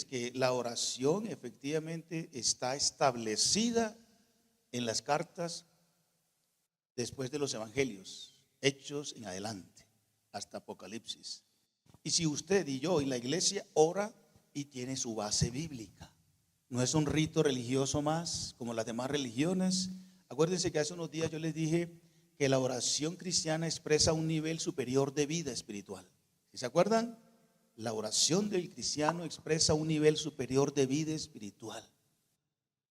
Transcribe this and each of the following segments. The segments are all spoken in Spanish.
que la oración efectivamente está establecida en las cartas después de los evangelios, Hechos en adelante, hasta Apocalipsis. Y si usted y yo y la iglesia ora y tiene su base bíblica, no es un rito religioso más como las demás religiones. Acuérdense que hace unos días yo les dije que la oración cristiana expresa un nivel superior de vida espiritual. ¿Sí se acuerdan? La oración del cristiano expresa un nivel superior de vida espiritual.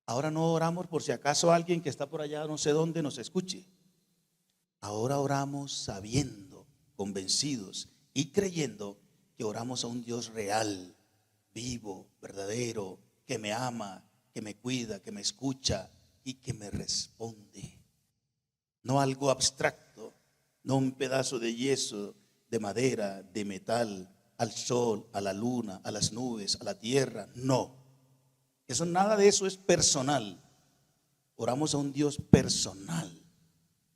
Ahora no oramos por si acaso alguien que está por allá no sé dónde nos escuche. Ahora oramos sabiendo, convencidos y creyendo que oramos a un Dios real, vivo, verdadero, que me ama, que me cuida, que me escucha y que me responde. No algo abstracto, no un pedazo de yeso, de madera, de metal, al sol, a la luna, a las nubes, a la tierra. No, eso, nada de eso es personal. Oramos a un Dios personal,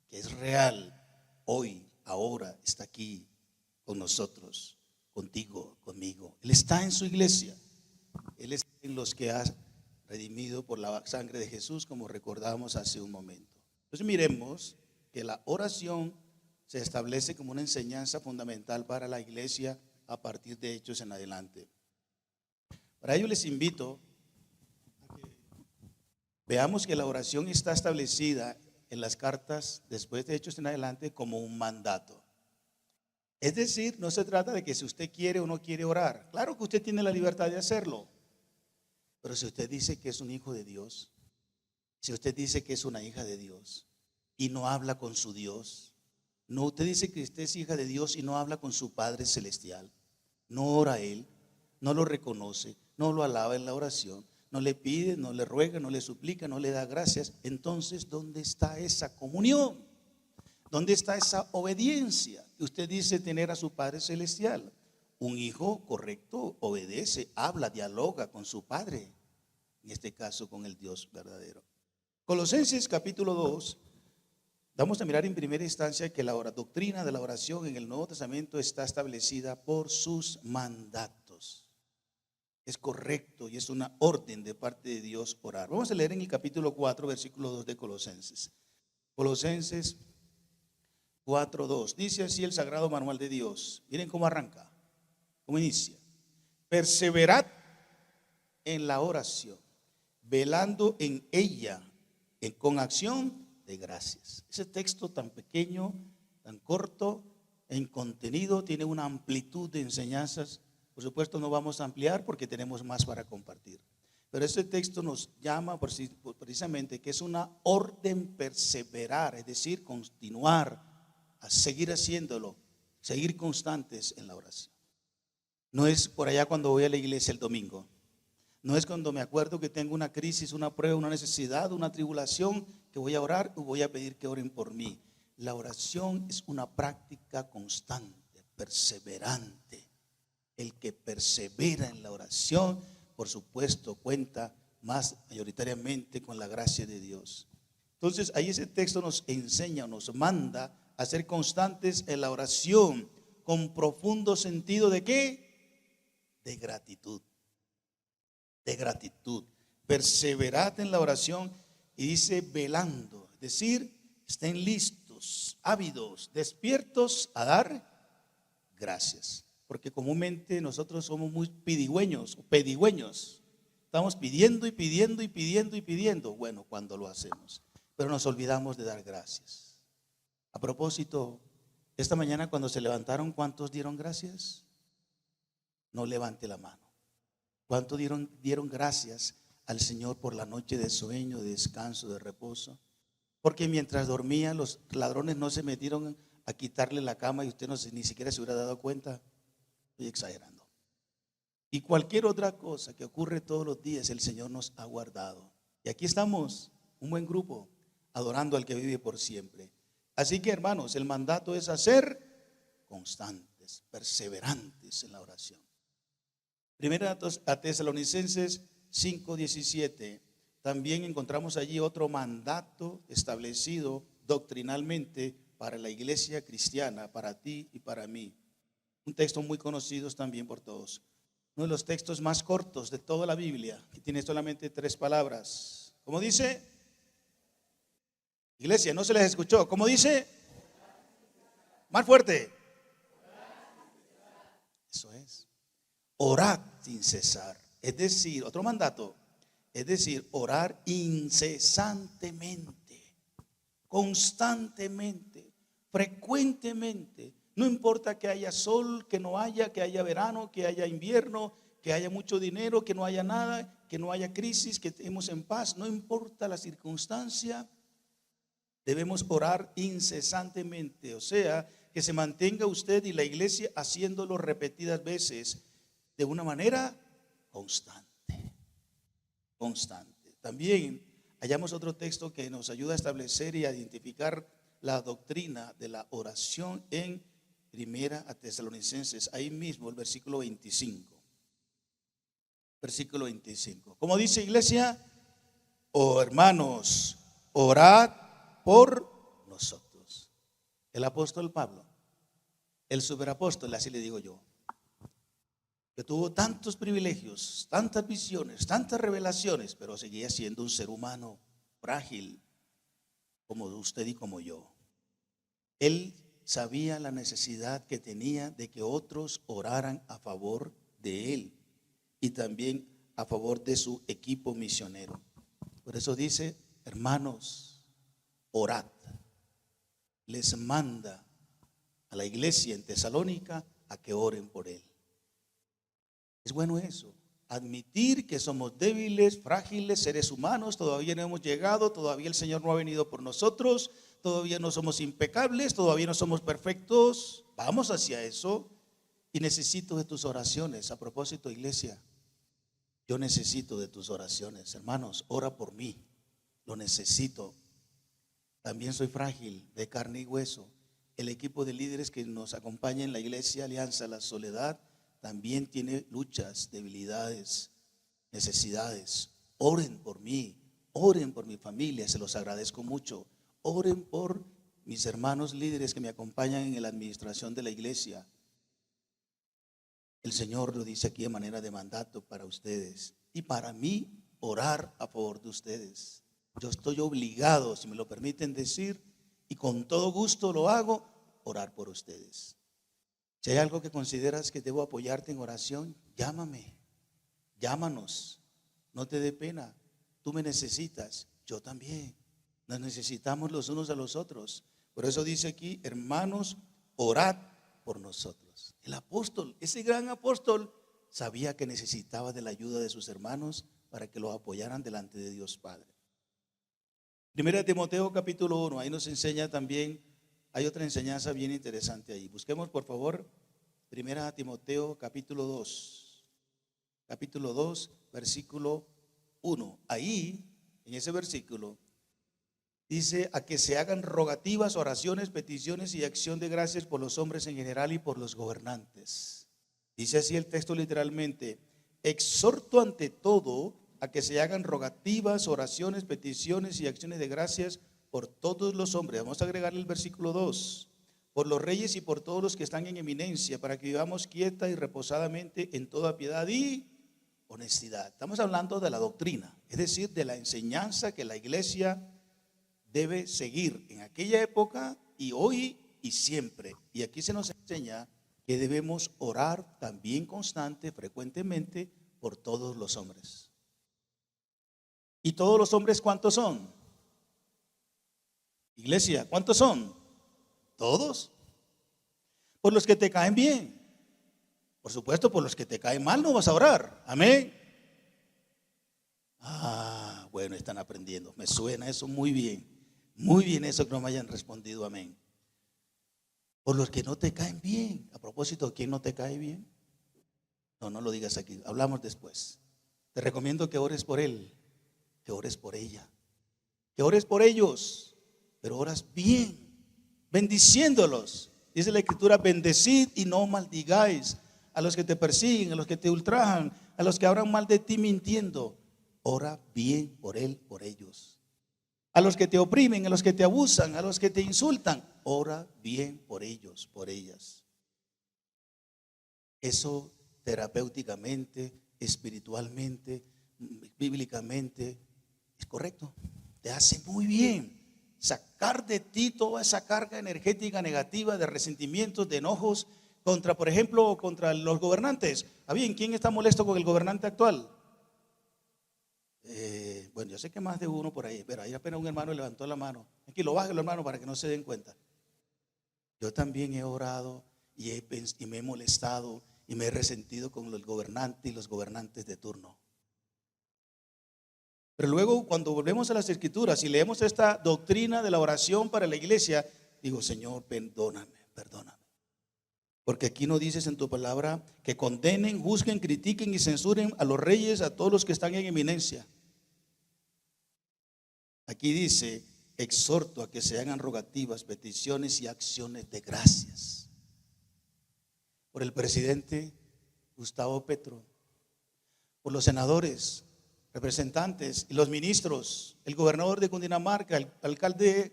que es real, hoy, ahora, está aquí con nosotros, contigo, conmigo. Él está en su iglesia, Él está en los que ha redimido por la sangre de Jesús, como recordamos hace un momento. Entonces miremos que la oración se establece como una enseñanza fundamental para la iglesia a partir de Hechos en adelante. Para ello les invito a que veamos que la oración está establecida en las cartas después de Hechos en adelante como un mandato. Es decir, no se trata de que si usted quiere o no quiere orar. Claro que usted tiene la libertad de hacerlo, pero si usted dice que es un hijo de Dios, si usted dice que es una hija de Dios y no habla con su Dios, no, usted dice que usted es hija de Dios y no habla con su Padre Celestial, no ora a Él, no lo reconoce, no lo alaba en la oración, no le pide, no le ruega, no le suplica, no le da gracias, entonces ¿dónde está esa comunión? ¿Dónde está esa obediencia que usted dice tener a su Padre Celestial? Un hijo correcto obedece, habla, dialoga con su Padre, en este caso con el Dios verdadero. Colosenses capítulo 2, vamos a mirar en primera instancia que la doctrina de la oración en el Nuevo Testamento está establecida por sus mandatos. Es correcto y es una orden de parte de Dios orar. Vamos a leer en el capítulo 4, versículo 2 de Colosenses. Colosenses 4:2. Dice así el sagrado manual de Dios. Miren cómo arranca, cómo inicia. Perseverad en la oración, velando en ella, con acción de gracias. Ese texto tan pequeño, tan corto en contenido, tiene una amplitud de enseñanzas. Por supuesto no vamos a ampliar porque tenemos más para compartir. Pero este texto nos llama precisamente que es una orden perseverar, es decir, continuar, a seguir haciéndolo, seguir constantes en la oración. No es por allá cuando voy a la iglesia el domingo. No es cuando me acuerdo que tengo una crisis, una prueba, una necesidad, una tribulación, que voy a orar o voy a pedir que oren por mí. La oración es una práctica constante, perseverante. El que persevera en la oración, por supuesto, cuenta más mayoritariamente con la gracia de Dios. Entonces, ahí ese texto nos enseña, nos manda a ser constantes en la oración con profundo sentido ¿de qué? De gratitud. De gratitud. Perseverad en la oración y dice velando, es decir, estén listos, ávidos, despiertos a dar gracias. Porque comúnmente nosotros somos muy pidigüeños o pedigüeños. Estamos pidiendo y pidiendo y pidiendo y pidiendo. Bueno, cuando lo hacemos, pero nos olvidamos de dar gracias. A propósito, esta mañana cuando se levantaron, ¿cuántos dieron gracias? No levante la mano. ¿Cuántos dieron gracias al Señor por la noche de sueño, de descanso, de reposo? Porque mientras dormía los ladrones no se metieron a quitarle la cama y usted ni siquiera se hubiera dado cuenta. Estoy exagerando. Y cualquier otra cosa que ocurre todos los días, el Señor nos ha guardado. Y aquí estamos, un buen grupo, adorando al que vive por siempre. Así que, hermanos, el mandato es hacer constantes, perseverantes en la oración. Primera a Tesalonicenses 5:17, también encontramos allí otro mandato establecido doctrinalmente para la iglesia cristiana, para ti y para mí. Un texto muy conocido también por todos. uno de los textos más cortos de toda la Biblia, que tiene solamente 3 palabras. ¿Cómo dice? Iglesia, no se les escuchó. ¿Cómo dice? Más fuerte. Eso es. Orad sin cesar. Es decir, otro mandato. Es decir, orar incesantemente, constantemente, frecuentemente. No importa que haya sol, que no haya, que haya verano, que haya invierno, que haya mucho dinero, que no haya nada, que no haya crisis, que estemos en paz. No importa la circunstancia, debemos orar incesantemente. O sea, que se mantenga usted y la iglesia haciéndolo repetidas veces de una manera constante. También hallamos otro texto que nos ayuda a establecer y a identificar la doctrina de la oración en Primera a Tesalonicenses, ahí mismo el versículo 25. Versículo 25. ¿Cómo dice, iglesia? Oh hermanos, orad por nosotros. El apóstol Pablo, el superapóstol, así le digo yo, que tuvo tantos privilegios, tantas visiones, tantas revelaciones, pero seguía siendo un ser humano frágil, como usted y como yo. Él sabía la necesidad que tenía de que otros oraran a favor de él y también a favor de su equipo misionero. Por eso dice, hermanos, orad. Les manda a la iglesia en Tesalónica a que oren por él. Es bueno eso, admitir que somos débiles, frágiles, seres humanos, todavía no hemos llegado, todavía el Señor no ha venido por nosotros, todavía no somos impecables, todavía no somos perfectos. Vamos hacia eso y necesito de tus oraciones. A propósito, iglesia, yo necesito de tus oraciones. Hermanos, ora por mí, lo necesito. También soy frágil, de carne y hueso. El equipo de líderes que nos acompaña en la iglesia Alianza La Soledad también tiene luchas, debilidades, necesidades. Oren por mí, oren por mi familia, se los agradezco mucho. Oren por mis hermanos líderes que me acompañan en la administración de la iglesia. El Señor lo dice aquí de manera de mandato para ustedes y para mí, orar a favor de ustedes. Yo estoy obligado, si me lo permiten decir, y con todo gusto lo hago, orar por ustedes. Si hay algo que consideras que debo apoyarte en oración, llámame, llámanos, no te dé pena. Tú me necesitas, yo también. Nos necesitamos los unos a los otros. Por eso dice aquí, hermanos, orad por nosotros. El apóstol, ese gran apóstol, sabía que necesitaba de la ayuda de sus hermanos para que los apoyaran delante de Dios Padre. Primera Timoteo capítulo 1, ahí nos enseña también. Hay otra enseñanza bien interesante ahí. Busquemos por favor Primera Timoteo capítulo 2. Capítulo 2, versículo 1. Ahí, en ese versículo, dice a que se hagan rogativas, oraciones, peticiones y acción de gracias por los hombres en general y por los gobernantes. Dice así el texto literalmente: exhorto ante todo a que se hagan rogativas, oraciones, peticiones y acciones de gracias por todos los hombres. Vamos a agregarle el versículo 2. Por los reyes y por todos los que están en eminencia, para que vivamos quieta y reposadamente en toda piedad y honestidad. Estamos hablando de la doctrina, es decir, de la enseñanza que la iglesia debe seguir en aquella época y hoy y siempre. Y aquí se nos enseña que debemos orar también constante, frecuentemente, por todos los hombres. ¿Y todos los hombres cuántos son? Iglesia, ¿cuántos son? Todos. Por los que te caen bien. Por supuesto, por los que te caen mal no vas a orar. Amén. Bueno, están aprendiendo. Me suena eso muy bien. Muy bien eso que no me hayan respondido amén. Por los que no te caen bien. A propósito, ¿quién no te cae bien? No lo digas aquí. Hablamos después. Te recomiendo que ores por él, que ores por ella, que ores por ellos, pero oras bien, bendiciéndolos. Dice la escritura: bendecid y no maldigáis a los que te persiguen, a los que te ultrajan, a los que hablan mal de ti mintiendo. Ora bien por él, por ellos. A los que te oprimen, a los que te abusan, a los que te insultan, ora bien por ellos, por ellas. Eso terapéuticamente, espiritualmente, bíblicamente. Es correcto. Te hace muy bien sacar de ti toda esa carga energética negativa de resentimientos, de enojos contra, por ejemplo, contra los gobernantes. Bien, ¿quién está molesto con el gobernante actual? Bueno, yo sé que más de uno por ahí, pero ahí apenas un hermano levantó la mano. Aquí lo bájelo, hermano, para que no se den cuenta. Yo también he orado y me he molestado y me he resentido con el gobernante y los gobernantes de turno. Pero luego, cuando volvemos a las Escrituras y leemos esta doctrina de la oración para la iglesia, digo, Señor, perdóname. Porque aquí no dices en tu palabra que condenen, juzguen, critiquen y censuren a los reyes, a todos los que están en eminencia. Aquí dice, exhorto a que se hagan rogativas, peticiones y acciones de gracias por el presidente Gustavo Petro, por los senadores, representantes y los ministros, el gobernador de Cundinamarca, el alcalde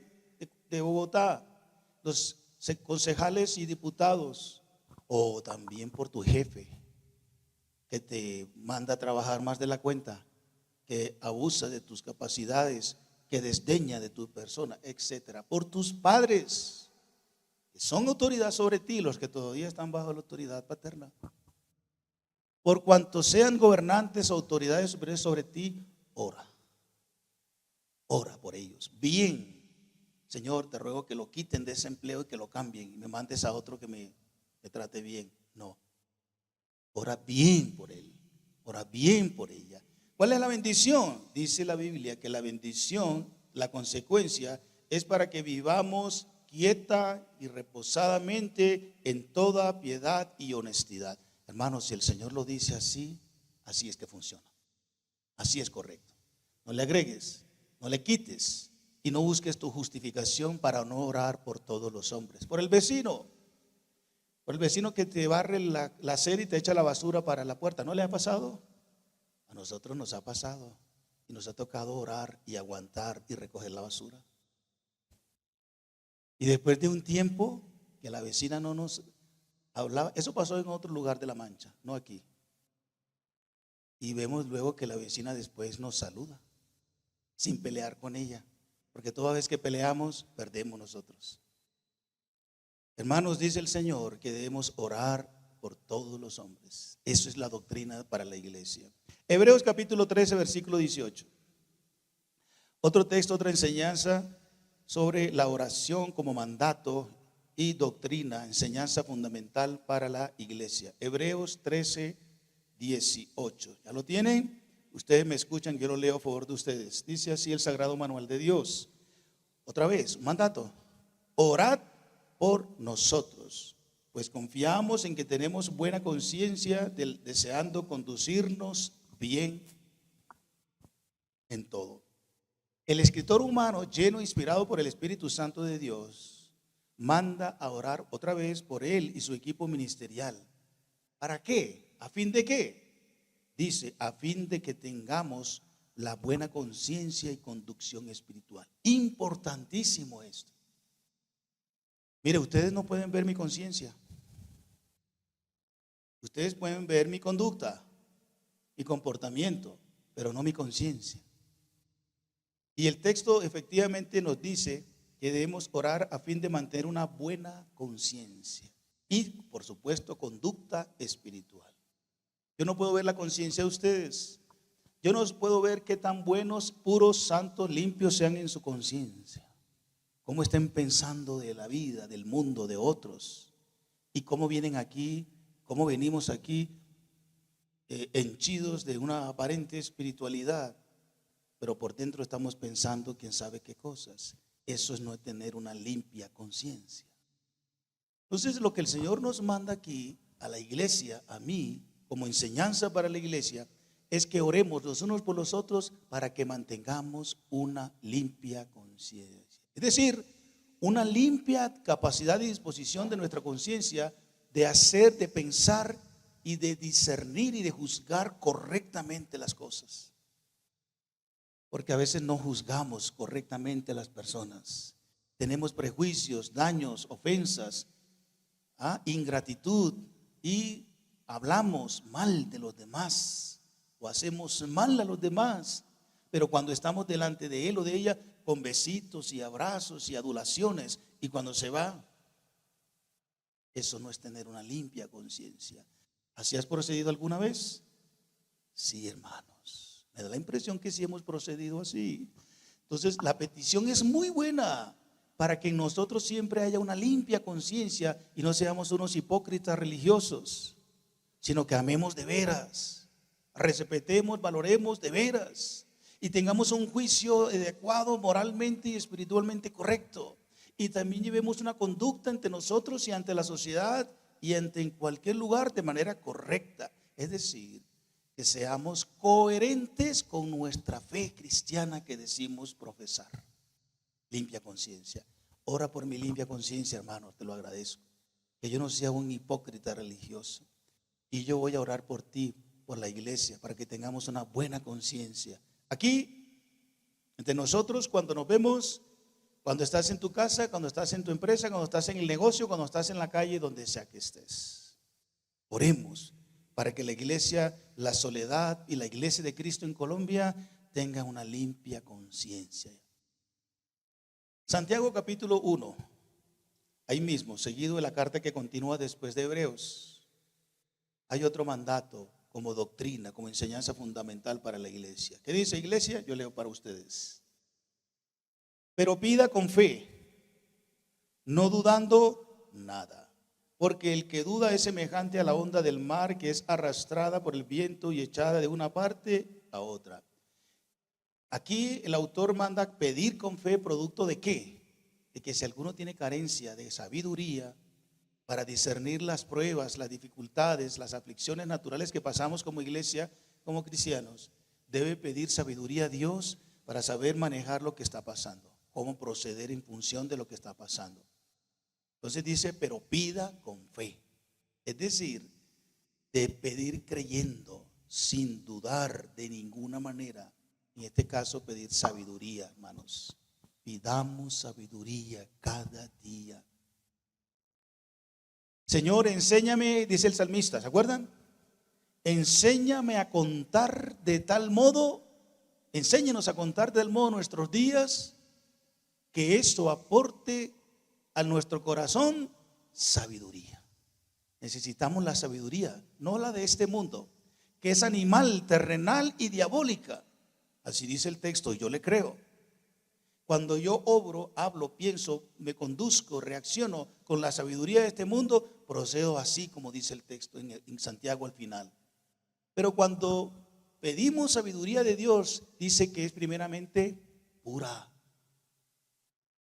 de Bogotá, los concejales y diputados, o también por tu jefe que te manda a trabajar más de la cuenta, que abusa de tus capacidades, que desdeña de tu persona, etcétera. Por tus padres, que son autoridad sobre ti, los que todavía están bajo la autoridad paterna. Por cuanto sean gobernantes o autoridades superiores sobre ti, ora por ellos. Bien, Señor, te ruego que lo quiten de ese empleo y que lo cambien y me mandes a otro que me trate bien. No, ora bien por él, ora bien por ella. ¿Cuál es la bendición? Dice la Biblia que la bendición, la consecuencia, es para que vivamos quieta y reposadamente en toda piedad y honestidad. Hermanos, si el Señor lo dice así, así es que funciona. Así es correcto. No le agregues, no le quites y no busques tu justificación para no orar por todos los hombres. Por el vecino que te barre la acera y te echa la basura para la puerta. ¿No le ha pasado? A nosotros nos ha pasado y nos ha tocado orar y aguantar y recoger la basura. Y después de un tiempo que la vecina no nos hablaba, eso pasó en otro lugar de La Mancha, no aquí. Y vemos luego que la vecina después nos saluda, sin pelear con ella, porque toda vez que peleamos, perdemos nosotros. Hermanos, dice el Señor que debemos orar por todos los hombres. Eso es la doctrina para la iglesia. Hebreos capítulo 13, versículo 18. Otro texto, otra enseñanza sobre la oración como mandato y doctrina, enseñanza fundamental para la iglesia. Hebreos 13, 18. ¿Ya lo tienen? Ustedes me escuchan, yo lo leo a favor de ustedes. Dice así el Sagrado Manual de Dios. Otra vez, mandato. Orad por nosotros, pues confiamos en que tenemos buena conciencia, deseando conducirnos bien en todo. El escritor humano, lleno e inspirado por el Espíritu Santo de Dios, manda a orar otra vez por él y su equipo ministerial. ¿Para qué? ¿A fin de qué? Dice, a fin de que tengamos la buena conciencia y conducción espiritual. Importantísimo esto. Mire, ustedes no pueden ver mi conciencia. Ustedes pueden ver mi conducta, mi comportamiento, pero no mi conciencia. Y el texto efectivamente nos dice que debemos orar a fin de mantener una buena conciencia y, por supuesto, conducta espiritual. Yo no puedo ver la conciencia de ustedes. Yo no puedo ver qué tan buenos, puros, santos, limpios sean en su conciencia. Cómo estén pensando de la vida, del mundo, de otros. Y cómo vienen aquí, cómo venimos aquí henchidos de una aparente espiritualidad, pero por dentro estamos pensando quién sabe qué cosas. Eso es no tener una limpia conciencia. Entonces lo que el Señor nos manda aquí a la iglesia, a mí, como enseñanza para la iglesia, es que oremos los unos por los otros para que mantengamos una limpia conciencia. Es decir, una limpia capacidad y disposición de nuestra conciencia de hacer, de pensar y de discernir y de juzgar correctamente las cosas. Porque a veces no juzgamos correctamente a las personas. Tenemos prejuicios, daños, ofensas, ingratitud y hablamos mal de los demás o hacemos mal a los demás, pero cuando estamos delante de él o de ella, con besitos y abrazos y adulaciones, y cuando se va, eso no es tener una limpia conciencia. ¿Así has procedido alguna vez? Sí, hermanos, me da la impresión que sí hemos procedido así. Entonces la petición es muy buena para que en nosotros siempre haya una limpia conciencia y no seamos unos hipócritas religiosos, sino que amemos de veras, respetemos, valoremos de veras y tengamos un juicio adecuado moralmente y espiritualmente correcto, y también llevemos una conducta ante nosotros y ante la sociedad y ante en cualquier lugar de manera correcta. Es decir, que seamos coherentes con nuestra fe cristiana que decimos profesar. Limpia conciencia. Ora por mi limpia conciencia, hermano, te lo agradezco. Que yo no sea un hipócrita religioso. Y yo voy a orar por ti, por la iglesia, para que tengamos una buena conciencia. Aquí, entre nosotros, cuando nos vemos, cuando estás en tu casa, cuando estás en tu empresa, cuando estás en el negocio, cuando estás en la calle, donde sea que estés. Oremos para que la iglesia, la Soledad y la iglesia de Cristo en Colombia tengan una limpia conciencia. Santiago capítulo 1, ahí mismo, seguido de la carta que continúa después de Hebreos, hay otro mandato como doctrina, como enseñanza fundamental para la iglesia. ¿Qué dice, iglesia? Yo leo para ustedes. Pero pida con fe, no dudando nada, porque el que duda es semejante a la onda del mar que es arrastrada por el viento y echada de una parte a otra. Aquí el autor manda pedir con fe, ¿producto de qué? De que si alguno tiene carencia de sabiduría para discernir las pruebas, las dificultades, las aflicciones naturales que pasamos como iglesia, como cristianos, debe pedir sabiduría a Dios para saber manejar lo que está pasando, cómo proceder en función de lo que está pasando. Entonces dice, pero pida con fe. Es decir, de pedir creyendo, sin dudar de ninguna manera. En este caso, pedir sabiduría, hermanos. Pidamos sabiduría cada día. Señor, enséñame, dice el salmista, ¿se acuerdan? Enséñame a contar de tal modo, enséñanos a contar de tal modo nuestros días, que esto aporte a nuestro corazón sabiduría. Necesitamos la sabiduría, no la de este mundo, que es animal, terrenal y diabólica. Así dice el texto, y yo le creo. Cuando yo obro, hablo, pienso, me conduzco, reacciono con la sabiduría de este mundo, procedo así como dice el texto en Santiago al final. Pero cuando pedimos sabiduría de Dios, dice que es primeramente pura.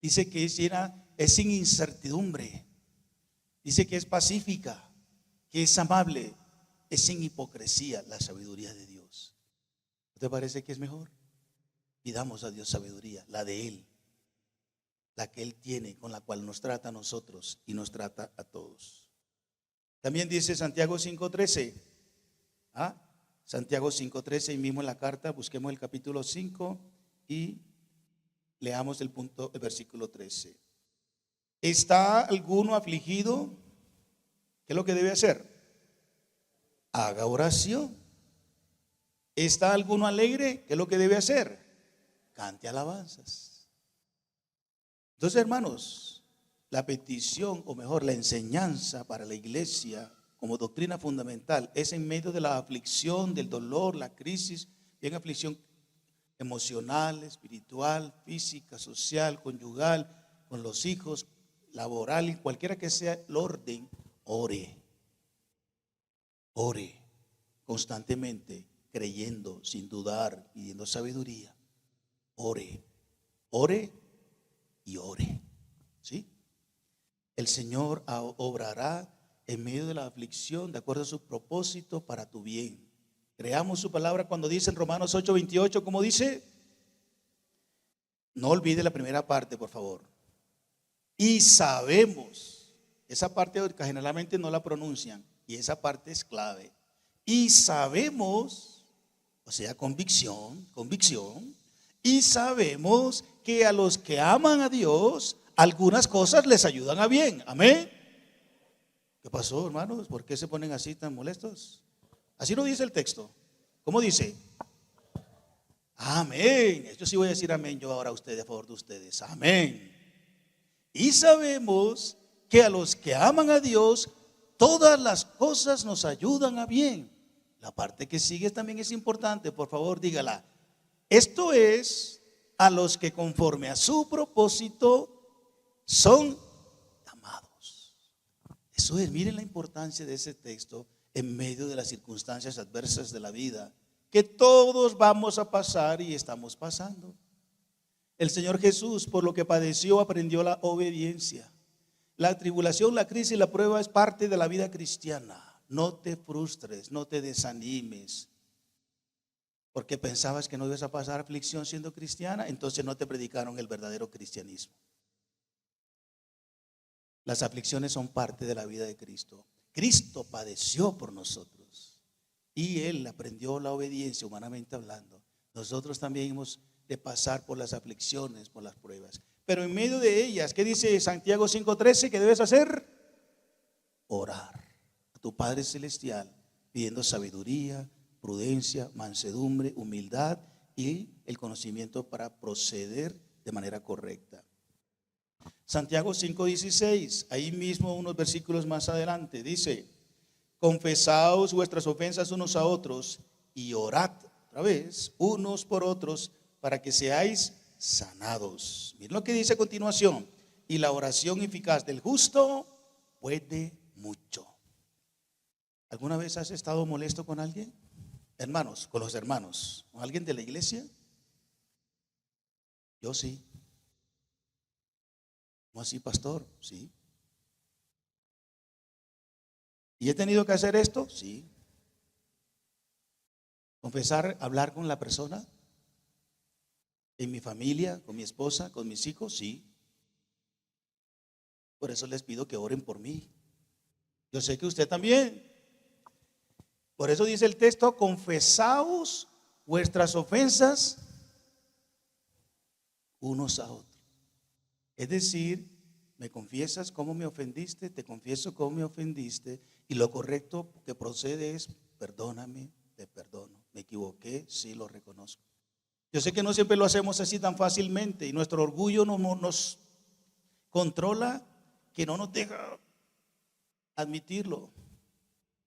Dice que es sin incertidumbre. Dice que es pacífica, que es amable, es sin hipocresía la sabiduría de Dios. ¿No te parece que es mejor? Pidamos a Dios sabiduría, la de Él, la que Él tiene, con la cual nos trata a nosotros y nos trata a todos. También dice Santiago 5:13. Santiago 5:13, y mismo en la carta, busquemos el capítulo 5 y leamos el versículo 13. ¿Está alguno afligido? ¿Qué es lo que debe hacer? Haga oración. ¿Está alguno alegre? ¿Qué es lo que debe hacer? Cante alabanzas. Entonces, hermanos, la petición, o mejor, la enseñanza para la iglesia como doctrina fundamental es en medio de la aflicción, del dolor, la crisis, bien aflicción emocional, espiritual, física, social, conyugal, con los hijos, laboral, y cualquiera que sea el orden, ore constantemente, creyendo, sin dudar, pidiendo sabiduría. Ore y ore. ¿Sí? El Señor obrará en medio de la aflicción de acuerdo a su propósito para tu bien. Creamos su palabra cuando dice en Romanos 8:28, como dice, no olvide la primera parte, por favor. Y sabemos, esa parte que generalmente no la pronuncian, y esa parte es clave. Y sabemos, o sea, convicción, y sabemos que a los que aman a Dios, algunas cosas les ayudan a bien. Amén. ¿Qué pasó, hermanos? ¿Por qué se ponen así tan molestos? Así no dice el texto. ¿Cómo dice? Amén. Yo sí voy a decir amén yo ahora a ustedes, a favor de ustedes. Amén. Y sabemos que a los que aman a Dios, todas las cosas nos ayudan a bien. La parte que sigue también es importante, por favor, dígala. Esto es, a los que conforme a su propósito son llamados. Eso es, miren la importancia de ese texto en medio de las circunstancias adversas de la vida, que todos vamos a pasar y estamos pasando. El Señor Jesús, por lo que padeció, aprendió la obediencia. La tribulación, la crisis y la prueba es parte de la vida cristiana. No te frustres, no te desanimes, porque pensabas que no ibas a pasar aflicción siendo cristiana, entonces no te predicaron el verdadero cristianismo. Las aflicciones son parte de la vida de Cristo. Cristo padeció por nosotros y Él aprendió la obediencia, humanamente hablando. Nosotros también hemos de pasar por las aflicciones, por las pruebas. Pero en medio de ellas, ¿qué dice Santiago 5:13 que debes hacer? Orar a tu Padre Celestial, pidiendo sabiduría, prudencia, mansedumbre, humildad y el conocimiento para proceder de manera correcta. Santiago 5:16, ahí mismo unos versículos más adelante, dice: confesaos vuestras ofensas unos a otros y orad, otra vez, unos por otros, para que seáis sanados. Miren lo que dice a continuación: y la oración eficaz del justo puede mucho. ¿Alguna vez has estado molesto con alguien? Hermanos, con los hermanos, ¿con alguien de la iglesia? Yo sí. ¿No así, pastor? Sí. ¿Y he tenido que hacer esto? Sí. ¿Confesar, hablar con la persona? ¿En mi familia, con mi esposa, con mis hijos? Sí. Por eso les pido que oren por mí. Yo sé que usted también. Por eso dice el texto: confesaos vuestras ofensas unos a otros. Es decir, me confiesas cómo me ofendiste, te confieso cómo me ofendiste, y lo correcto que procede es: perdóname, te perdono. Me equivoqué, sí, lo reconozco. Yo sé que no siempre lo hacemos así tan fácilmente, y nuestro orgullo nos controla, que no nos deja admitirlo,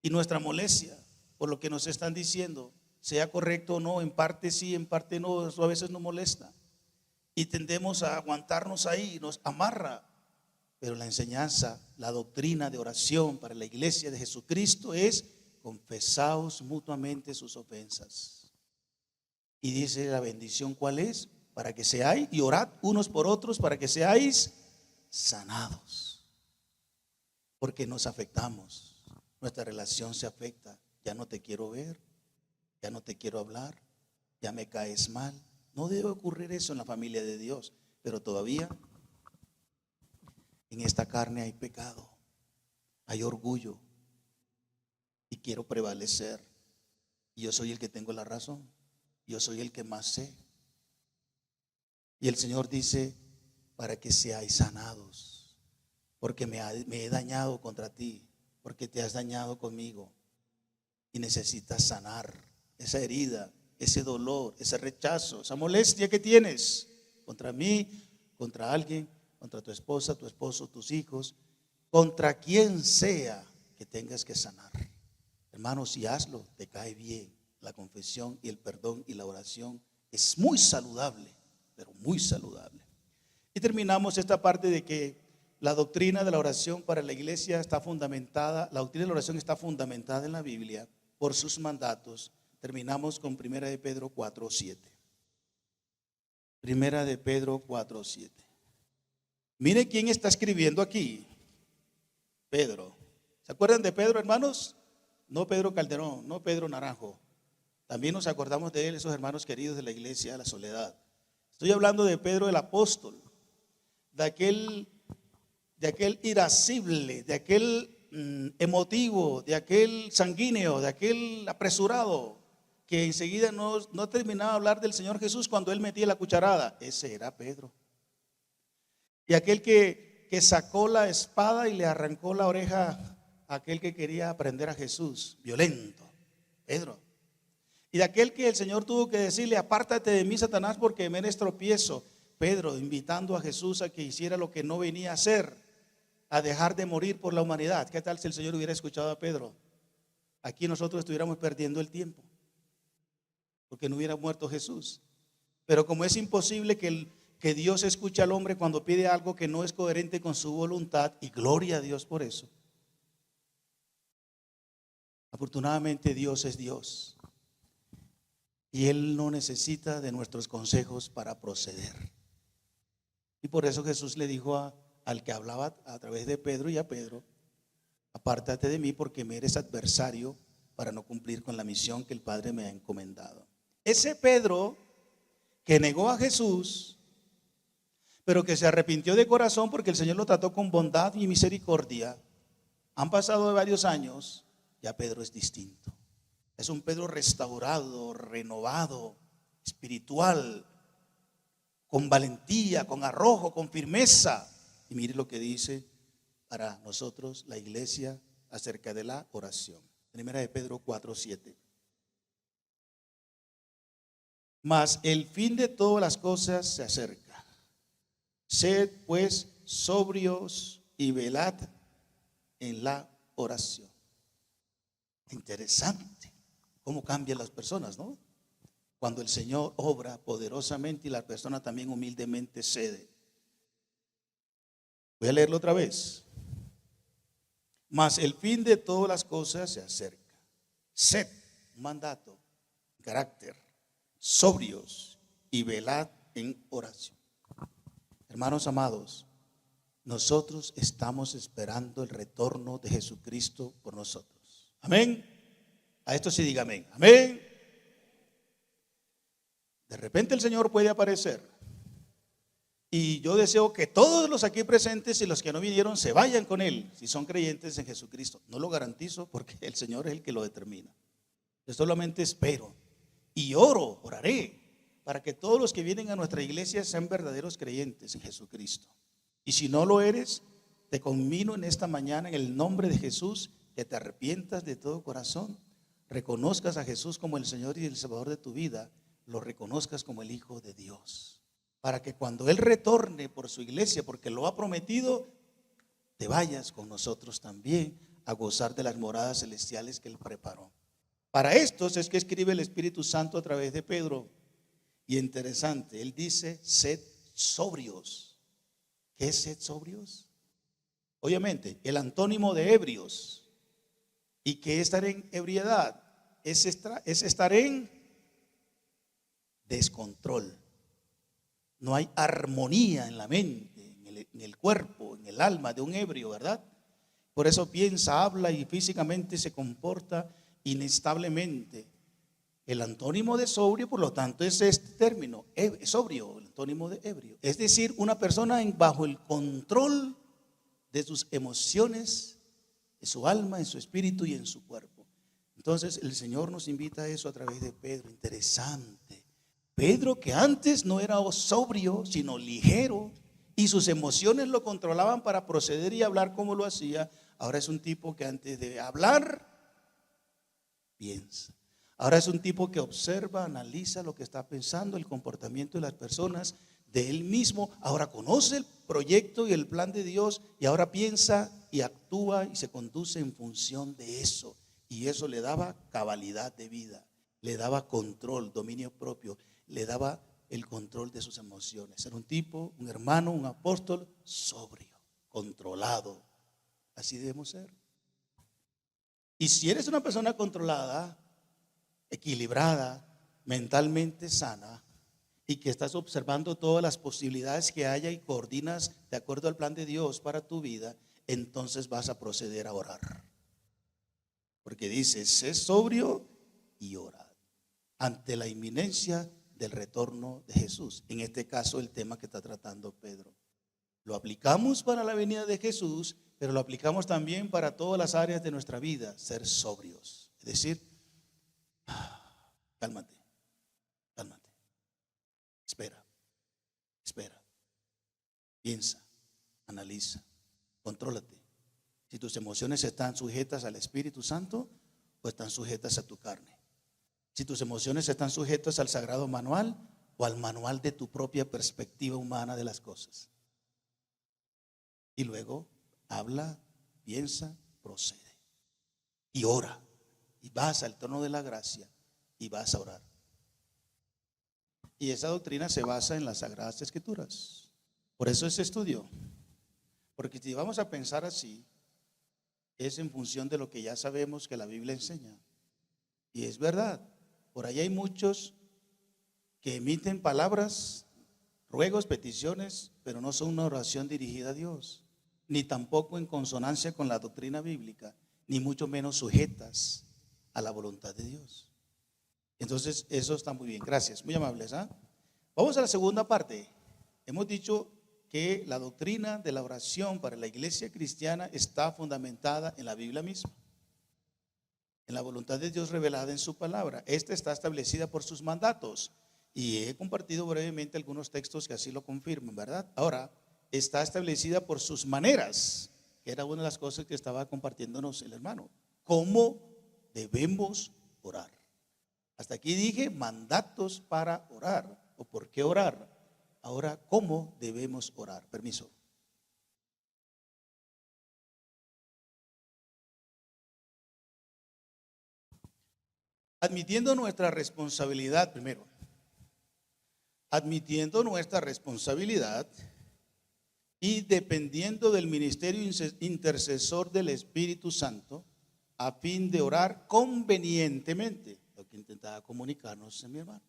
y nuestra molestia por lo que nos están diciendo, sea correcto o no, en parte sí, en parte no, eso a veces nos molesta y tendemos a aguantarnos ahí, nos amarra. Pero la enseñanza, la doctrina de oración para la iglesia de Jesucristo es: confesaos mutuamente sus ofensas. Y dice la bendición, ¿cuál es? Para que seáis, y orad unos por otros para que seáis sanados. Porque nos afectamos, nuestra relación se afecta. Ya no te quiero ver, ya no te quiero hablar, ya me caes mal. No debe ocurrir eso en la familia de Dios, pero todavía en esta carne hay pecado, hay orgullo, y quiero prevalecer. Y yo soy el que tengo la razón, yo soy el que más sé. Y el Señor dice: para que seáis sanados, porque me he dañado contra ti, porque te has dañado conmigo, y necesitas sanar esa herida, ese dolor, ese rechazo, esa molestia que tienes contra mí, contra alguien, contra tu esposa, tu esposo, tus hijos, contra quien sea que tengas que sanar. Hermanos, si hazlo, te cae bien. La confesión y el perdón y la oración es muy saludable, pero muy saludable. Y terminamos esta parte de que la doctrina de la oración para la iglesia está fundamentada, la doctrina de la oración está fundamentada en la Biblia por sus mandatos. Terminamos con 1 de Pedro 4:7. 1 de Pedro 4:7. Mire quién está escribiendo aquí. Pedro. ¿Se acuerdan de Pedro, hermanos? No Pedro Calderón, no Pedro Naranjo. También nos acordamos de él, esos hermanos queridos de la iglesia de la Soledad. Estoy hablando de Pedro el apóstol, de aquel irascible, de aquel emotivo, de aquel sanguíneo, de aquel apresurado, que enseguida no terminaba de hablar del Señor Jesús cuando él metía la cucharada. Ese era Pedro. Y aquel que sacó la espada y le arrancó la oreja aquel que quería aprender a Jesús, violento, Pedro. Y de aquel que el Señor tuvo que decirle, apártate de mí, Satanás, porque me eres tropiezo, Pedro, invitando a Jesús a que hiciera lo que no venía a hacer, a dejar de morir por la humanidad. ¿Qué tal si el Señor hubiera escuchado a Pedro? Aquí nosotros estuviéramos perdiendo el tiempo, porque no hubiera muerto Jesús. Pero como es imposible que Dios escuche al hombre cuando pide algo que no es coherente con su voluntad, y gloria a Dios por eso. Afortunadamente Dios es Dios y Él no necesita de nuestros consejos para proceder. Y por eso Jesús le dijo al que hablaba a través de Pedro y a Pedro, apártate de mí porque me eres adversario para no cumplir con la misión que el Padre me ha encomendado. Ese Pedro que negó a Jesús, pero que se arrepintió de corazón porque el Señor lo trató con bondad y misericordia, han pasado varios años, ya Pedro es distinto. Es un Pedro restaurado, renovado, espiritual, con valentía, con arrojo, con firmeza. Y mire lo que dice para nosotros la iglesia acerca de la oración. Primera de Pedro 4:7. Mas el fin de todas las cosas se acerca. Sed pues sobrios y velad en la oración. Interesante cómo cambian las personas, ¿no? Cuando el Señor obra poderosamente y la persona también humildemente cede. Voy a leerlo otra vez. Mas el fin de todas las cosas se acerca. Sed, un mandato, carácter, sobrios y velad en oración. Hermanos amados, nosotros estamos esperando el retorno de Jesucristo por nosotros. Amén. A esto sí diga amén. Amén. De repente el Señor puede aparecer. Y yo deseo que todos los aquí presentes y los que no vinieron se vayan con Él, si son creyentes en Jesucristo. No lo garantizo porque el Señor es el que lo determina. Yo solamente espero y oraré para que todos los que vienen a nuestra iglesia sean verdaderos creyentes en Jesucristo. Y si no lo eres, te conmino en esta mañana en el nombre de Jesús que te arrepientas de todo corazón, reconozcas a Jesús como el Señor y el Salvador de tu vida, lo reconozcas como el Hijo de Dios, para que cuando Él retorne por su iglesia, porque lo ha prometido, te vayas con nosotros también a gozar de las moradas celestiales que Él preparó. Para estos es que escribe el Espíritu Santo a través de Pedro. Y interesante, él dice, sed sobrios. ¿Qué es sed sobrios? Obviamente, el antónimo de ebrios. ¿Y qué es estar en ebriedad? Es estar en descontrol. No hay armonía en la mente, en el cuerpo, en el alma de un ebrio, ¿verdad? Por eso piensa, habla y físicamente se comporta inestablemente. El antónimo de sobrio, por lo tanto, es este término, sobrio, el antónimo de ebrio. Es decir, una persona bajo el control de sus emociones, de su alma, en su espíritu y en su cuerpo. Entonces, el Señor nos invita a eso a través de Pedro. Interesante. Pedro, que antes no era sobrio, sino ligero, y sus emociones lo controlaban para proceder y hablar como lo hacía, ahora es un tipo que antes de hablar, piensa. Ahora es un tipo que observa, analiza lo que está pensando, el comportamiento de las personas, de él mismo. Ahora conoce el proyecto y el plan de Dios y ahora piensa y actúa y se conduce en función de eso. Y eso le daba cabalidad de vida, le daba control, dominio propio, le daba el control de sus emociones. Era un tipo, un hermano, un apóstol sobrio, controlado. Así debemos ser. Y si eres una persona controlada, equilibrada, mentalmente sana y que estás observando todas las posibilidades que haya y coordinas de acuerdo al plan de Dios para tu vida, entonces vas a proceder a orar. Porque dice, sé sobrio y orad ante la inminencia del retorno de Jesús. En este caso, el tema que está tratando Pedro. Lo aplicamos para la venida de Jesús, pero lo aplicamos también para todas las áreas de nuestra vida, ser sobrios. Es decir, cálmate, cálmate, espera, piensa, analiza, contrólate. Si tus emociones están sujetas al Espíritu Santo o están sujetas a tu carne. Si tus emociones están sujetas al sagrado manual o al manual de tu propia perspectiva humana de las cosas. Y luego habla, piensa, procede. Y ora. Y vas al trono de la gracia y vas a orar. Y esa doctrina se basa en las Sagradas Escrituras. Por eso ese estudio. Porque si vamos a pensar así, es en función de lo que ya sabemos que la Biblia enseña. Y es verdad. Por ahí hay muchos que emiten palabras, ruegos, peticiones, pero no son una oración dirigida a Dios, ni tampoco en consonancia con la doctrina bíblica, ni mucho menos sujetas a la voluntad de Dios. Entonces, eso está muy bien. Gracias, muy amables. Vamos a la segunda parte. Hemos dicho que la doctrina de la oración para la iglesia cristiana está fundamentada en la Biblia misma, en la voluntad de Dios revelada en su palabra. Esta está establecida por sus mandatos y he compartido brevemente algunos textos que así lo confirman, ¿verdad? Ahora, está establecida por sus maneras, que era una de las cosas que estaba compartiéndonos el hermano. ¿Cómo debemos orar? Hasta aquí dije mandatos para orar o por qué orar. Ahora, ¿cómo debemos orar? Permiso. Admitiendo nuestra responsabilidad primero. Admitiendo nuestra responsabilidad y dependiendo del ministerio intercesor del Espíritu Santo a fin de orar convenientemente. Lo que intentaba comunicarnos mi hermano.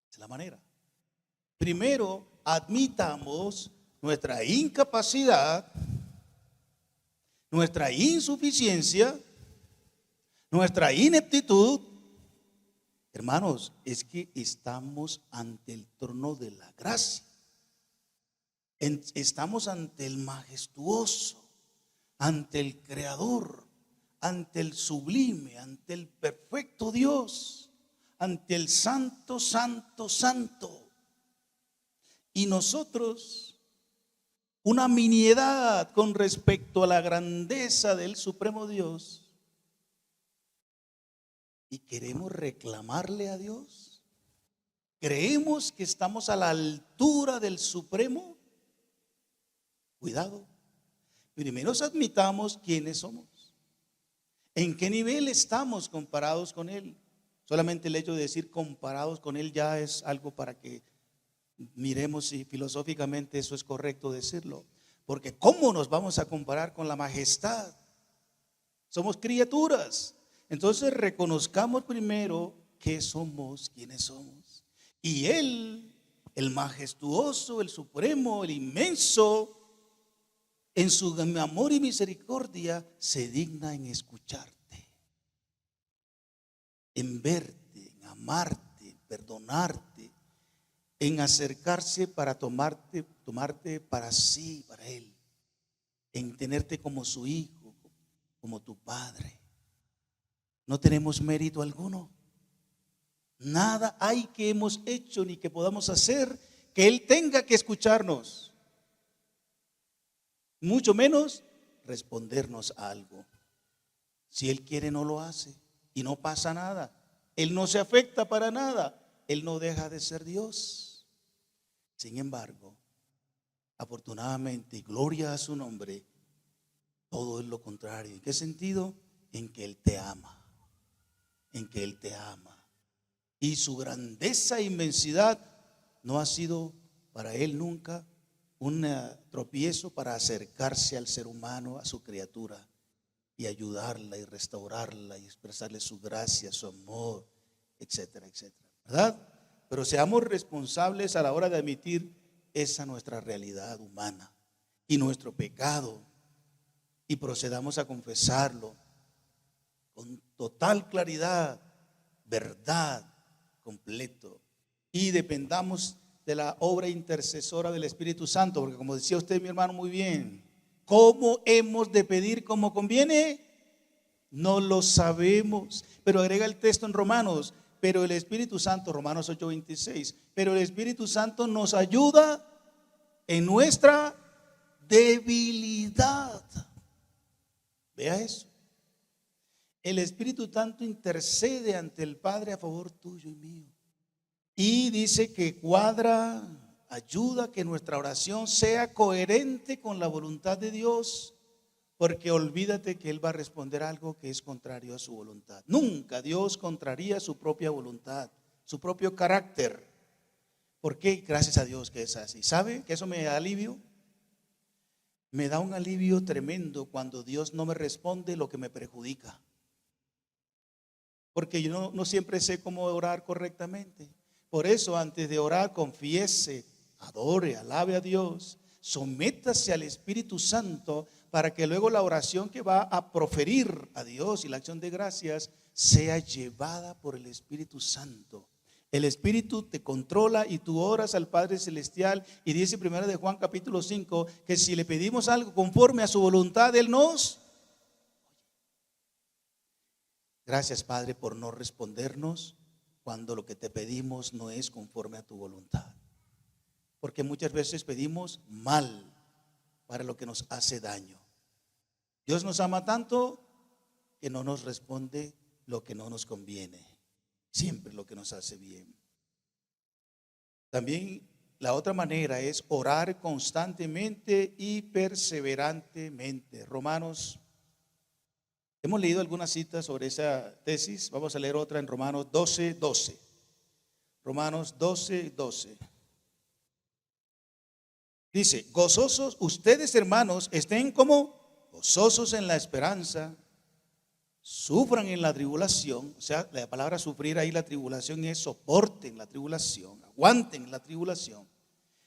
Es la manera. Primero, admitamos nuestra incapacidad, nuestra insuficiencia, nuestra ineptitud. Hermanos, es que estamos ante el trono de la gracia. Estamos ante el majestuoso, ante el creador, ante el sublime, ante el perfecto Dios, ante el santo, santo, santo. Y nosotros, una miniedad con respecto a la grandeza del supremo Dios, y queremos reclamarle a Dios. ¿Creemos que estamos a la altura del supremo? Cuidado. Primero admitamos quiénes somos. ¿En qué nivel estamos comparados con Él? Solamente el hecho de decir comparados con Él ya es algo para que miremos si filosóficamente eso es correcto decirlo. Porque ¿cómo nos vamos a comparar con la majestad? Somos criaturas. Entonces reconozcamos primero qué somos, quiénes somos. Y Él, el majestuoso, el supremo, el inmenso, en su amor y misericordia se digna en escucharte, en verte, en amarte, en perdonarte, en acercarse para tomarte para sí, para Él, en tenerte como su hijo, como tu padre. No tenemos mérito alguno. Nada hay que hemos hecho ni que podamos hacer que Él tenga que escucharnos. Mucho menos respondernos a algo. Si Él quiere no lo hace y no pasa nada. Él no se afecta para nada. Él no deja de ser Dios. Sin embargo, afortunadamente y gloria a su nombre, todo es lo contrario. ¿En qué sentido? En que Él te ama. En que Él te ama. Y su grandeza e inmensidad no ha sido para Él nunca un tropiezo para acercarse al ser humano, a su criatura, y ayudarla y restaurarla y expresarle su gracia, su amor, etcétera, etcétera, ¿verdad? Pero seamos responsables a la hora de admitir esa nuestra realidad humana y nuestro pecado, y procedamos a confesarlo con total claridad, verdad, completo, y dependamos de la obra intercesora del Espíritu Santo, porque como decía usted, mi hermano, muy bien, ¿cómo hemos de pedir como conviene? No lo sabemos, pero agrega el texto en Romanos, pero el Espíritu Santo, Romanos 8:26, pero el Espíritu Santo nos ayuda en nuestra debilidad. Vea eso. El Espíritu Santo intercede ante el Padre a favor tuyo y mío. Y dice que cuadra, ayuda a que nuestra oración sea coherente con la voluntad de Dios, porque olvídate que Él va a responder algo que es contrario a su voluntad. Nunca Dios contraría su propia voluntad, su propio carácter. ¿Por qué? Gracias a Dios que es así. ¿Sabe que eso me da alivio? Me da un alivio tremendo cuando Dios no me responde lo que me perjudica. Porque yo no siempre sé cómo orar correctamente. Por eso antes de orar confiese, adore, alabe a Dios, sométase al Espíritu Santo para que luego la oración que va a proferir a Dios y la acción de gracias sea llevada por el Espíritu Santo. El Espíritu te controla y tú oras al Padre Celestial, y dice primero de Juan capítulo 5 que si le pedimos algo conforme a su voluntad, Él nos... Gracias, Padre, por no respondernos cuando lo que te pedimos no es conforme a tu voluntad. Porque muchas veces pedimos mal para lo que nos hace daño. Dios nos ama tanto que no nos responde lo que no nos conviene, siempre lo que nos hace bien. También la otra manera es orar constantemente y perseverantemente. Romanos, hemos leído algunas citas sobre esa tesis. Vamos a leer otra en Romanos 12:12. Romanos 12:12. Dice: gozosos ustedes, hermanos, estén como gozosos en la esperanza, sufran en la tribulación. O sea, la palabra sufrir ahí, la tribulación, es soporten la tribulación, aguanten la tribulación.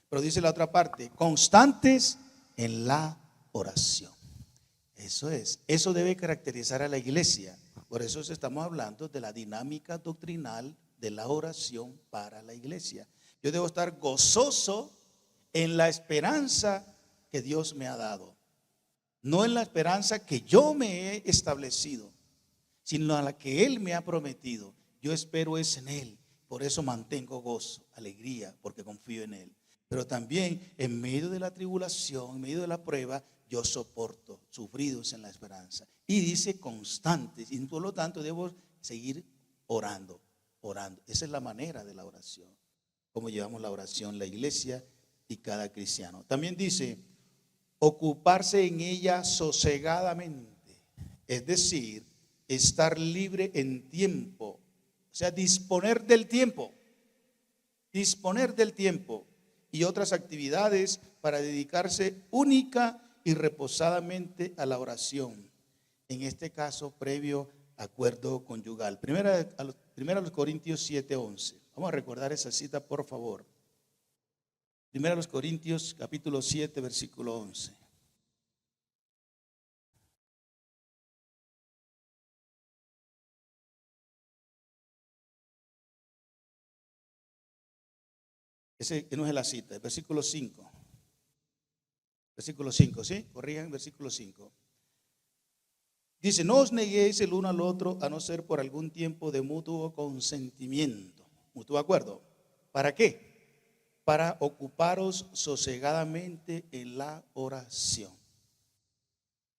Pero dice la otra parte: constantes en la oración. Eso debe caracterizar a la iglesia. Por eso estamos hablando de la dinámica doctrinal de la oración para la iglesia. Yo debo estar gozoso en la esperanza que Dios me ha dado, no en la esperanza que yo me he establecido, sino a la que Él me ha prometido. Yo espero es en Él, por eso mantengo gozo, alegría, porque confío en Él. Pero también en medio de la tribulación, en medio de la prueba, yo soporto, sufridos en la esperanza. Y dice constantes, y por lo tanto debo seguir orando. Esa es la manera de la oración, como llevamos la oración la iglesia y cada cristiano. También dice ocuparse en ella sosegadamente, es decir, estar libre en tiempo, o sea, disponer del tiempo y otras actividades para dedicarse única y reposadamente a la oración, en este caso previo acuerdo conyugal. Primera a los Corintios 7:11. Vamos a recordar esa cita, por favor. Primera a los Corintios capítulo 7 versículo 11. Ese no es la cita, el versículo 5. Versículo 5, ¿sí? Corrijan, versículo 5. Dice: no os neguéis el uno al otro, a no ser por algún tiempo de mutuo consentimiento, mutuo acuerdo. ¿Para qué? Para ocuparos sosegadamente en la oración.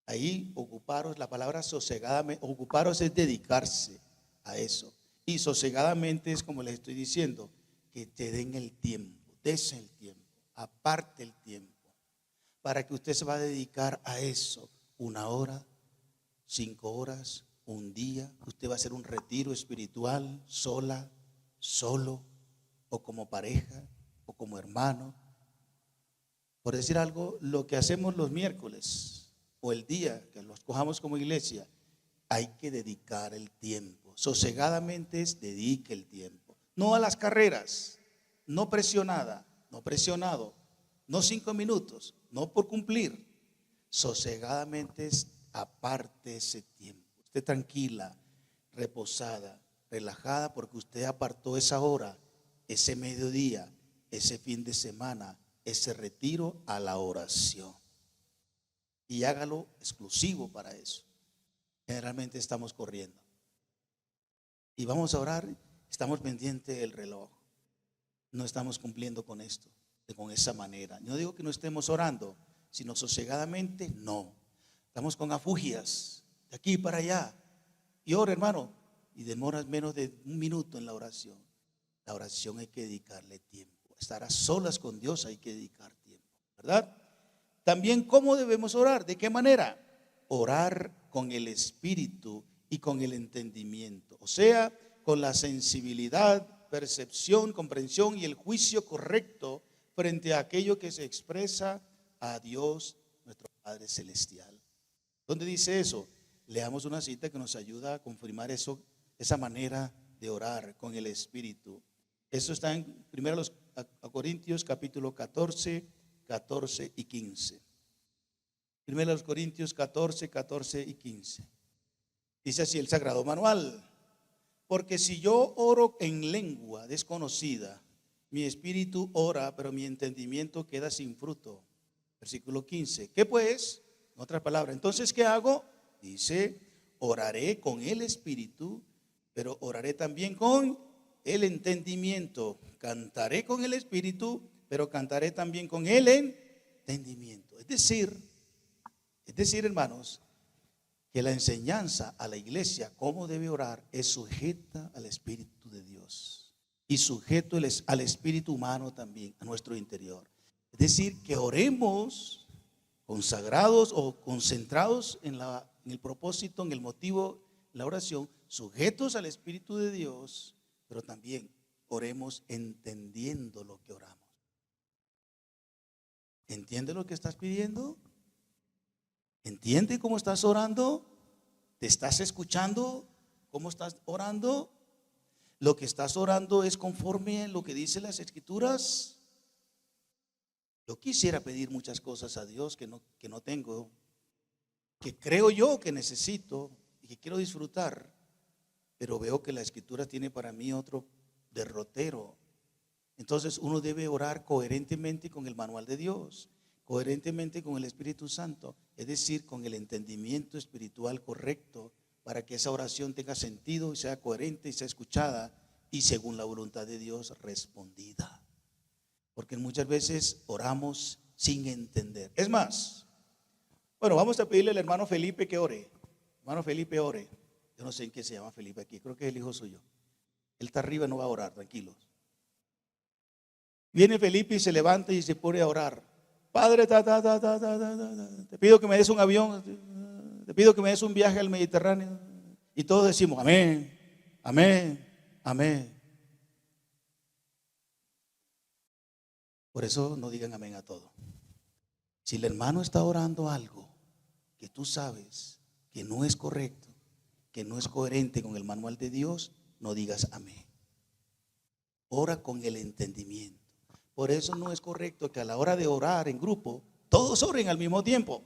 Ahí ocuparos, la palabra sosegadamente, ocuparos es dedicarse a eso. Y sosegadamente es como les estoy diciendo, que te den el tiempo, dese el tiempo, aparte el tiempo, para que usted se va a dedicar a eso. 1 hora, 5 horas, un día. Usted va a hacer un retiro espiritual, sola, solo, o como pareja, o como hermano. Por decir algo, lo que hacemos los miércoles o el día que los cojamos como iglesia, hay que dedicar el tiempo. Sosegadamente es dedique el tiempo. No a las carreras, no presionada, no presionado, no 5 minutos, no por cumplir. Sosegadamente es aparte ese tiempo. Usted tranquila, reposada, relajada, porque usted apartó esa hora, ese mediodía, ese fin de semana, ese retiro a la oración. Y hágalo exclusivo para eso. Generalmente estamos corriendo y vamos a orar, estamos pendientes del reloj. No estamos cumpliendo con esto, con esa manera. No digo que no estemos orando, sino sosegadamente, no. Estamos con afugias, de aquí para allá. Y ora, hermano, y demoras menos de un minuto en la oración. La oración hay que dedicarle tiempo. Estar a solas con Dios hay que dedicar tiempo, ¿verdad? También, ¿cómo debemos orar? ¿De qué manera? Orar con el espíritu y con el entendimiento. O sea, con la sensibilidad, percepción, comprensión y el juicio correcto frente a aquello que se expresa a Dios, nuestro Padre Celestial. ¿Dónde dice eso? Leamos una cita que nos ayuda a confirmar eso, esa manera de orar con el Espíritu. Eso está en 1 Corintios capítulo 14, 14 y 15. 1 Corintios 14, 14 y 15. Dice así el Sagrado Manual: porque si yo oro en lengua desconocida, mi espíritu ora, pero mi entendimiento queda sin fruto. Versículo 15. ¿Qué pues? En otras palabras, entonces, ¿qué hago? Dice, oraré con el espíritu, pero oraré también con el entendimiento. Cantaré con el espíritu, pero cantaré también con el entendimiento. Es decir, hermanos, que la enseñanza a la iglesia, cómo debe orar, es sujeta al Espíritu de Dios y sujeto al espíritu humano también, a nuestro interior. Es decir, que oremos consagrados o concentrados en el propósito, en el motivo, la oración, sujetos al Espíritu de Dios, pero también oremos entendiendo lo que oramos. ¿Entiende lo que estás pidiendo? ¿Entiende cómo estás orando? ¿Te estás escuchando cómo estás orando? ¿Lo que estás orando es conforme a lo que dicen las Escrituras? Yo quisiera pedir muchas cosas a Dios que no tengo, que creo yo que necesito y que quiero disfrutar, pero veo que la Escritura tiene para mí otro derrotero. Entonces uno debe orar coherentemente con el manual de Dios, coherentemente con el Espíritu Santo, es decir, con el entendimiento espiritual correcto, para que esa oración tenga sentido y sea coherente y sea escuchada y según la voluntad de Dios respondida. Porque muchas veces oramos sin entender. Es más, bueno, vamos a pedirle al hermano Felipe que ore. Hermano Felipe, ore. Yo no sé en qué se llama Felipe aquí, creo que es el hijo suyo. Él está arriba, no va a orar, tranquilos. Viene Felipe y se levanta y se pone a orar. Padre, te pido que me des un avión, te pido que me des un viaje al Mediterráneo. Y todos decimos amén, amén, amén. Por eso no digan amén a todo. Si el hermano está orando algo que tú sabes que no es correcto, que no es coherente con el manual de Dios, no digas amén. Ora con el entendimiento. Por eso no es correcto que a la hora de orar en grupo, todos oren al mismo tiempo.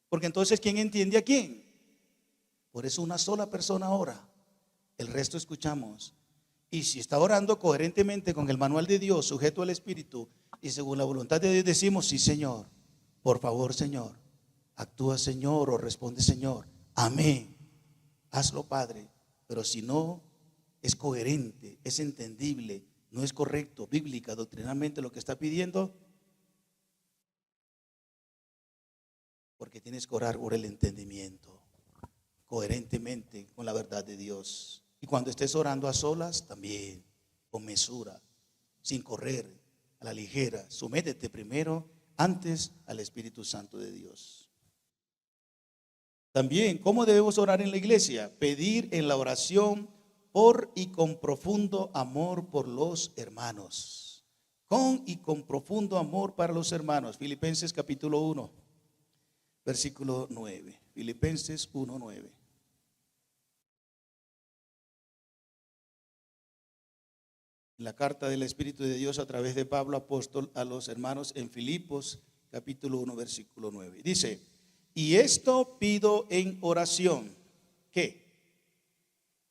Porque entonces, ¿quién entiende a quién? Por eso una sola persona ora, el resto escuchamos. Y si está orando coherentemente con el manual de Dios, sujeto al Espíritu y según la voluntad de Dios, decimos, sí, Señor, por favor, Señor, actúa, Señor, o responde, Señor, amén, hazlo, Padre. Pero si no es coherente, es entendible, no es correcto, bíblica, doctrinalmente lo que está pidiendo, porque tienes que orar por el entendimiento, coherentemente con la verdad de Dios. Y cuando estés orando a solas, también con mesura, sin correr, a la ligera. Sométete primero, antes al Espíritu Santo de Dios. También, ¿cómo debemos orar en la iglesia? Pedir en la oración por y con profundo amor por los hermanos. Con y con profundo amor para los hermanos. Filipenses capítulo 1, versículo 9. Filipenses 1, 9. La carta del Espíritu de Dios a través de Pablo, apóstol, a los hermanos en Filipos, capítulo 1, versículo 9. Dice, y esto pido en oración, ¿qué?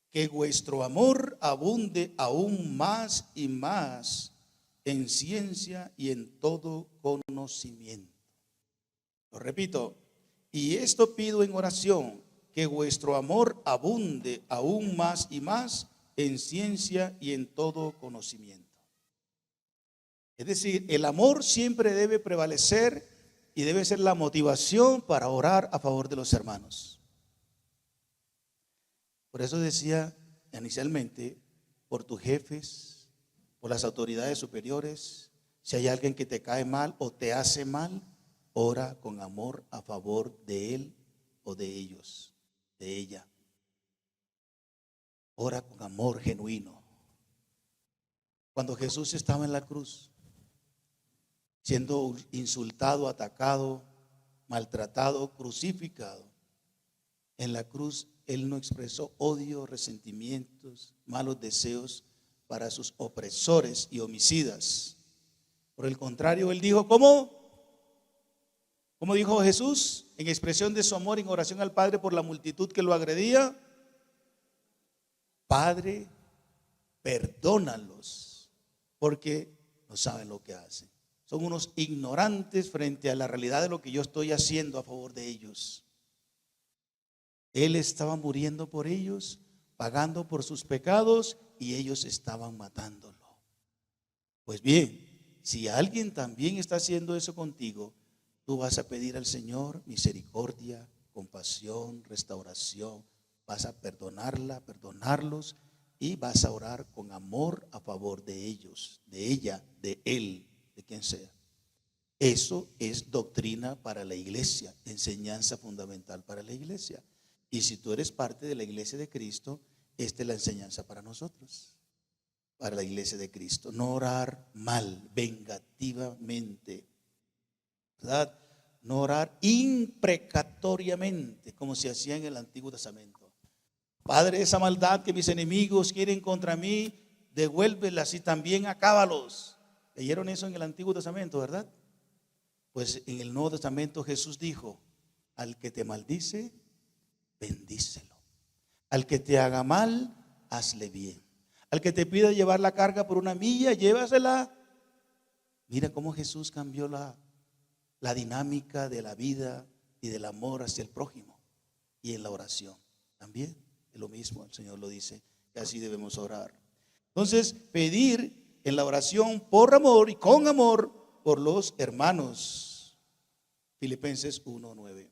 Que vuestro amor abunde aún más y más en ciencia y en todo conocimiento. Lo repito, y esto pido en oración, que vuestro amor abunde aún más y más en ciencia y en todo conocimiento. Es decir, el amor siempre debe prevalecer y debe ser la motivación para orar a favor de los hermanos. Por eso decía inicialmente, por tus jefes, por las autoridades superiores, si hay alguien que te cae mal o te hace mal, ora con amor a favor de él o de ellos, de ella. Ora con amor genuino. Cuando Jesús estaba en la cruz, siendo insultado, atacado, maltratado, crucificado, en la cruz Él no expresó odio, resentimientos, malos deseos para sus opresores y homicidas. Por el contrario, Él dijo, ¿cómo? ¿Cómo dijo Jesús? En expresión de su amor, en oración al Padre por la multitud que lo agredía: Padre, perdónalos, porque no saben lo que hacen. Son unos ignorantes frente a la realidad de lo que yo estoy haciendo a favor de ellos. Él estaba muriendo por ellos, pagando por sus pecados, y ellos estaban matándolo. Pues bien, si alguien también está haciendo eso contigo, tú vas a pedir al Señor misericordia, compasión, restauración. Vas a perdonarlos, y vas a orar con amor a favor de ellos, de ella, de él, de quien sea. Eso es doctrina para la iglesia, enseñanza fundamental para la iglesia. Y si tú eres parte de la iglesia de Cristo, esta es la enseñanza para nosotros, para la iglesia de Cristo. No orar mal, vengativamente, ¿verdad? No orar imprecatoriamente, como se hacía en el Antiguo Testamento. Padre, esa maldad que mis enemigos quieren contra mí, devuélvela, y también acábalos. ¿Leyeron eso en el Antiguo Testamento, verdad? Pues en el Nuevo Testamento Jesús dijo: al que te maldice, bendícelo. Al que te haga mal, hazle bien. Al que te pida llevar la carga por una milla, llévasela. Mira cómo Jesús cambió la dinámica de la vida y del amor hacia el prójimo. Y en la oración también es lo mismo. El Señor lo dice, que así debemos orar. Entonces, pedir en la oración por amor y con amor por los hermanos. Filipenses 1:9.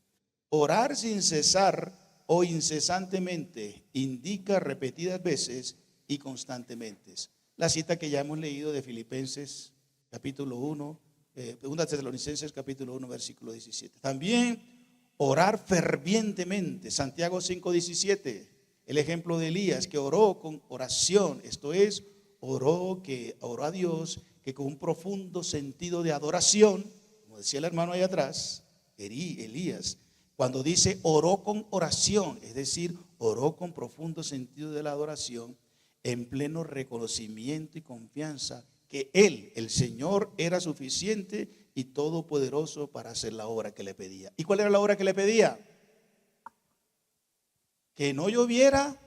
Orar sin cesar o incesantemente indica repetidas veces y constantemente. La cita que ya hemos leído de Filipenses capítulo 1, 2 Tesalonicenses capítulo 1 versículo 17. También orar fervientemente. Santiago 5:17. El ejemplo de Elías, que oró con oración, esto es, oró a Dios, que con un profundo sentido de adoración, como decía el hermano ahí atrás, Elías, cuando dice oró con oración, es decir, oró con profundo sentido de la adoración, en pleno reconocimiento y confianza que Él, el Señor, era suficiente y todopoderoso para hacer la obra que le pedía. ¿Y cuál era la obra que le pedía? Que no lloviera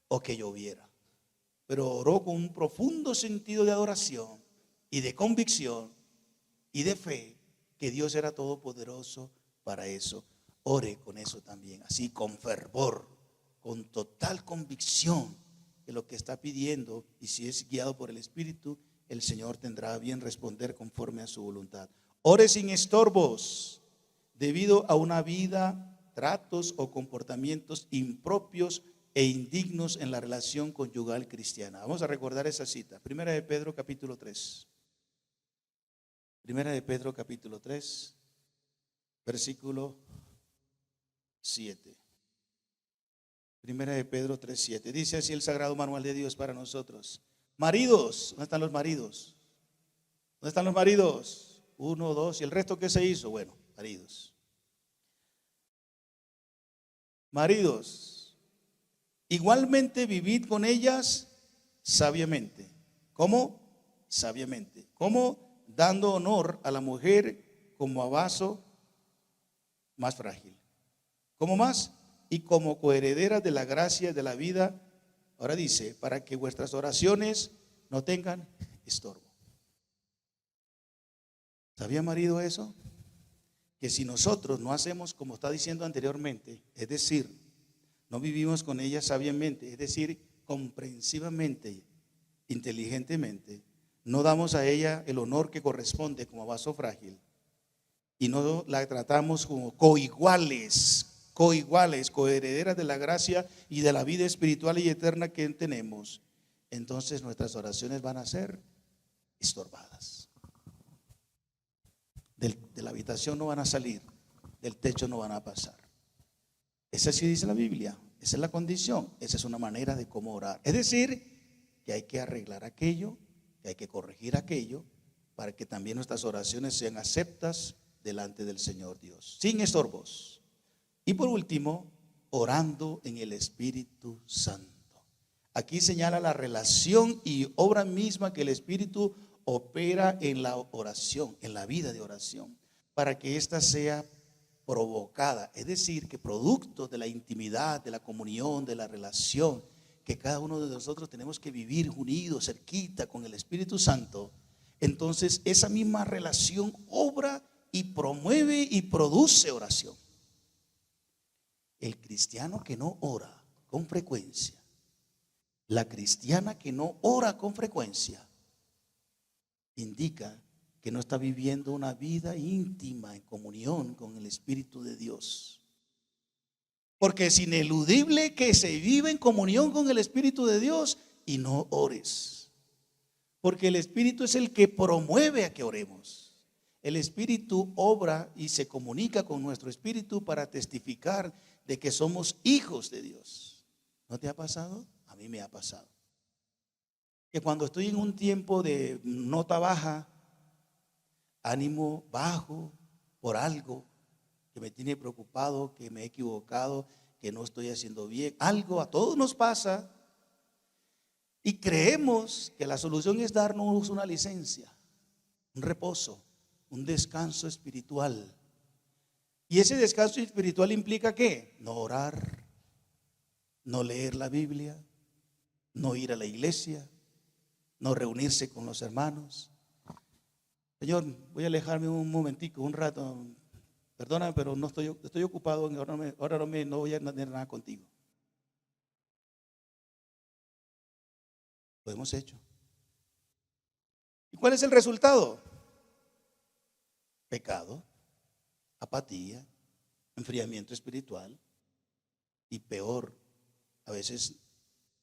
o que lloviera. Pero oró con un profundo sentido de adoración y de convicción y de fe que Dios era todopoderoso para eso. Ore con eso también, así con fervor, con total convicción de lo que está pidiendo, y si es guiado por el Espíritu, el Señor tendrá a bien responder conforme a su voluntad. Ore sin estorbos, debido a una vida, tratos o comportamientos impropios e indignos en la relación conyugal cristiana. Vamos a recordar esa cita. Primera de Pedro capítulo 3. Primera de Pedro capítulo 3, versículo 7. Primera de Pedro 3:7. Dice así el sagrado manual de Dios para nosotros. Maridos, ¿dónde están los maridos? ¿Dónde están los maridos? 1, 2, ¿y el resto qué se hizo? Bueno, maridos. Maridos, igualmente vivid con ellas sabiamente. ¿Cómo? Sabiamente. ¿Cómo? Dando honor a la mujer como a vaso más frágil. ¿Cómo más? Y como coherederas de la gracia de la vida. Ahora dice, para que vuestras oraciones no tengan estorbo. ¿Sabía marido eso? Que si nosotros no hacemos como está diciendo anteriormente, es decir, no vivimos con ella sabiamente, es decir, comprensivamente, inteligentemente, no damos a ella el honor que corresponde como vaso frágil, y no la tratamos como coiguales, coiguales, coherederas de la gracia y de la vida espiritual y eterna que tenemos, entonces nuestras oraciones van a ser estorbadas. De la habitación no van a salir, del techo no van a pasar. Esa sí dice la Biblia, esa es la condición, esa es una manera de cómo orar. Es decir, que hay que arreglar aquello, que hay que corregir aquello, para que también nuestras oraciones sean aceptas delante del Señor Dios, sin estorbos. Y por último, orando en el Espíritu Santo. Aquí señala la relación y obra misma que el Espíritu opera en la oración, en la vida de oración, para que ésta sea provocada, es decir, que producto de la intimidad, de la comunión, de la relación que cada uno de nosotros tenemos que vivir unidos, cerquita con el Espíritu Santo, entonces esa misma relación obra y promueve y produce oración. El cristiano que no ora con frecuencia, la cristiana que no ora con frecuencia, indica que no está viviendo una vida íntima en comunión con el Espíritu de Dios. Porque es ineludible que se vive en comunión con el Espíritu de Dios y no ores. Porque el Espíritu es el que promueve a que oremos. El Espíritu obra y se comunica con nuestro espíritu para testificar de que somos hijos de Dios. ¿No te ha pasado? A mí me ha pasado. Que cuando estoy en un tiempo de nota baja, ánimo bajo por algo que me tiene preocupado, que me he equivocado, que no estoy haciendo bien, algo a todos nos pasa, y creemos que la solución es darnos una licencia, un reposo, un descanso espiritual. Y ese descanso espiritual implica ¿qué? No orar, no leer la Biblia, no ir a la iglesia, no reunirse con los hermanos. Señor, voy a alejarme un momentico, un rato. Perdóname, pero no estoy ocupado, ahora no voy a tener nada contigo. Lo hemos hecho. ¿Y cuál es el resultado? Pecado, apatía, enfriamiento espiritual y peor, a veces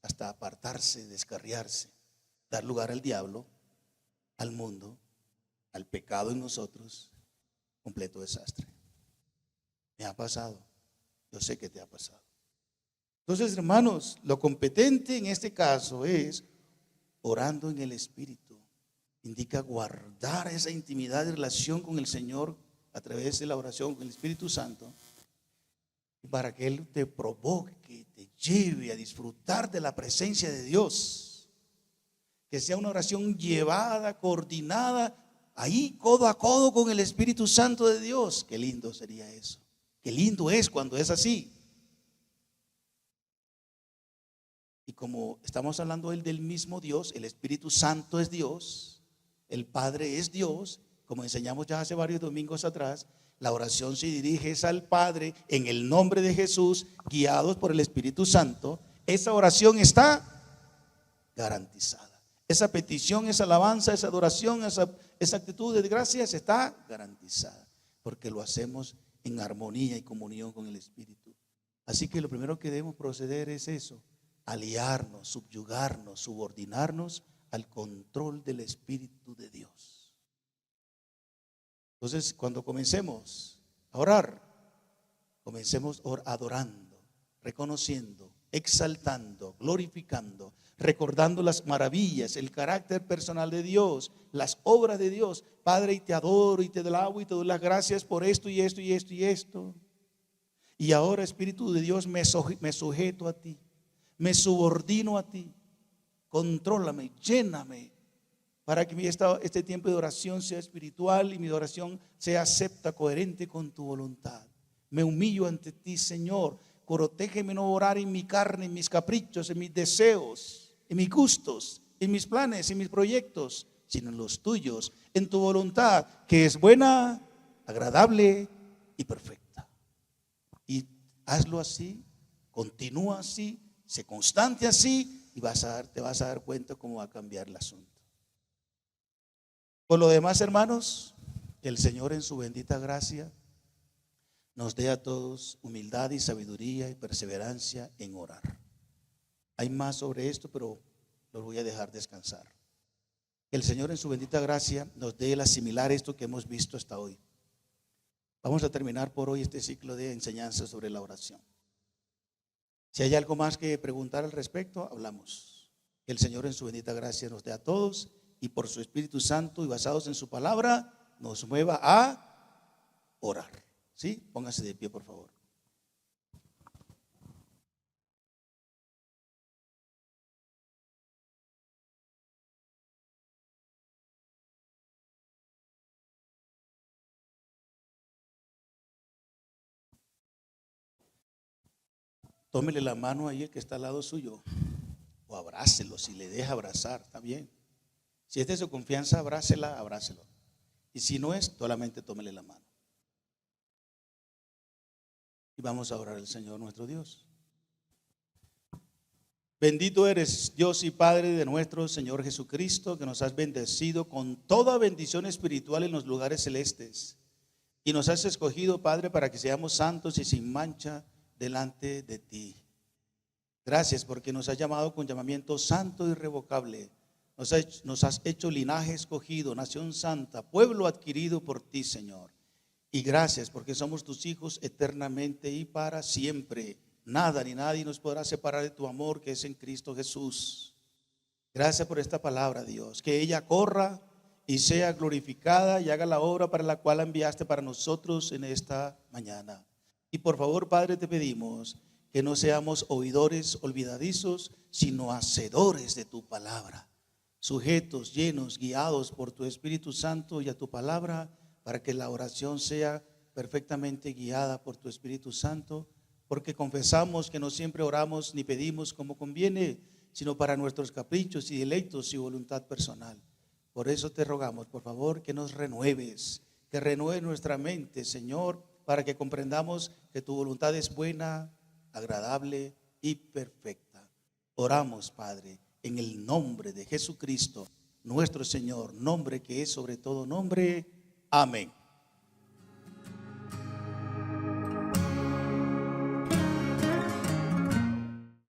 hasta apartarse, descarriarse, dar lugar al diablo, al mundo, al pecado en nosotros, completo desastre. Me ha pasado, yo sé que te ha pasado. Entonces, hermanos, lo competente en este caso es orando en el Espíritu. Indica guardar esa intimidad y relación con el Señor a través de la oración con el Espíritu Santo, para que Él te provoque, te lleve a disfrutar de la presencia de Dios. Que sea una oración llevada, coordinada, ahí codo a codo con el Espíritu Santo de Dios. Qué lindo sería eso. Qué lindo es cuando es así. Y como estamos hablando del mismo Dios, el Espíritu Santo es Dios, el Padre es Dios, como enseñamos ya hace varios domingos atrás, la oración se dirige al Padre en el nombre de Jesús, guiados por el Espíritu Santo. Esa oración está garantizada. Esa petición, esa alabanza, esa adoración, esa actitud de gracias está garantizada, porque lo hacemos en armonía y comunión con el Espíritu. Así que lo primero que debemos proceder es eso: aliarnos, subyugarnos, subordinarnos al control del Espíritu de Dios. Entonces, cuando comencemos a orar, comencemos adorando, reconociendo, exaltando, glorificando, recordando las maravillas, el carácter personal de Dios, las obras de Dios. Padre, y te adoro y te alabo y te doy las gracias por esto y esto y esto y esto. Y ahora, Espíritu de Dios, me sujeto a ti, me subordino a ti. Contrólame, lléname, para que este tiempo de oración sea espiritual y mi oración sea acepta, coherente con tu voluntad. Me humillo ante ti, Señor. Protégeme no orar en mi carne, en mis caprichos, en mis deseos, en mis gustos, en mis planes, en mis proyectos, sino en los tuyos, en tu voluntad, que es buena, agradable y perfecta. Y hazlo así, continúa así, sé constante así, y te vas a dar cuenta cómo va a cambiar el asunto. Por lo demás, hermanos, que el Señor en su bendita gracia nos dé a todos humildad y sabiduría y perseverancia en orar. Hay más sobre esto, pero los voy a dejar descansar. Que el Señor en su bendita gracia nos dé el asimilar esto que hemos visto hasta hoy. Vamos a terminar por hoy este ciclo de enseñanza sobre la oración. Si hay algo más que preguntar al respecto, hablamos. Que el Señor en su bendita gracia nos dé a todos y por su Espíritu Santo y basados en su palabra nos mueva a orar. ¿Sí? Póngase de pie, por favor. Tómele la mano ahí el que está al lado suyo o abrácelo, si le deja abrazar, está bien. Si es de su confianza, abrácela, abrácelo. Y si no es, solamente tómele la mano. Y vamos a orar al Señor nuestro Dios. Bendito eres, Dios y Padre de nuestro Señor Jesucristo, que nos has bendecido con toda bendición espiritual en los lugares celestes. Y nos has escogido, Padre, para que seamos santos y sin mancha delante de ti. Gracias porque nos has llamado con llamamiento santo y irrevocable. Nos has hecho linaje escogido, nación santa, pueblo adquirido por ti, Señor. Y gracias porque somos tus hijos eternamente y para siempre. Nada ni nadie nos podrá separar de tu amor que es en Cristo Jesús. Gracias por esta palabra, Dios. Que ella corra y sea glorificada y haga la obra para la cual la enviaste para nosotros en esta mañana. Y por favor, Padre, te pedimos que no seamos oidores olvidadizos, sino hacedores de tu palabra. Sujetos, llenos, guiados por tu Espíritu Santo y a tu palabra, para que la oración sea perfectamente guiada por tu Espíritu Santo, porque confesamos que no siempre oramos ni pedimos como conviene, sino para nuestros caprichos y deleitos y voluntad personal. Por eso te rogamos, por favor, que nos renueves, que renueve nuestra mente, Señor, para que comprendamos que tu voluntad es buena, agradable y perfecta. Oramos, Padre, en el nombre de Jesucristo, nuestro Señor, nombre que es sobre todo nombre. Amén.